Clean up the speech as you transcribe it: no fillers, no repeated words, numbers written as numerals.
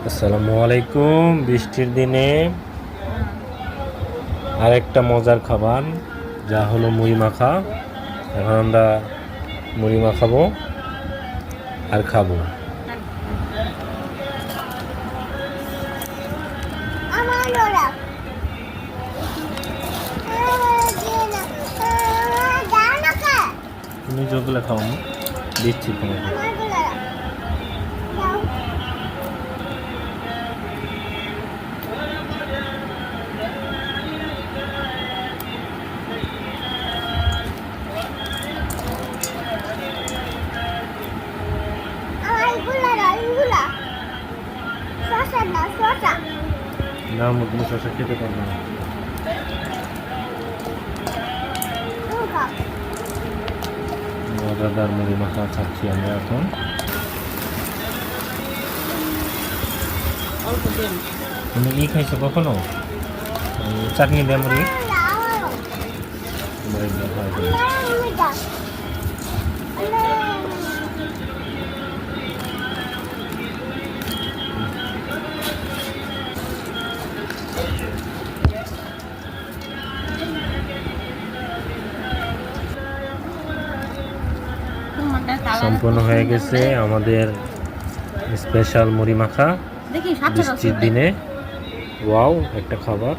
আসসালামু আলাইকুম। বৃষ্টির দিনে আরেকটা মজার খাবার, যা হলো মুড়ি মাখা। এখন আমরা মুড়ি মাখাবো আর খাবো। তুমি যেগুলো খাও আমি দিচ্ছি তোমাকে। না, তুমি শসা খেতে পারবে না। মজাদার মুড়ি মাখা খাচ্ছি আমরা এখন। তুমি কি খাইছো কখনো? চাটনি দিয়ে মুড়ি মুড়ি দিয়ে খাওয়া। সম্পূর্ণ হয়ে গেছে আমাদের স্পেশাল মুড়ি মাখা বৃষ্টির দিনে। ওয়াও, একটা খাবার।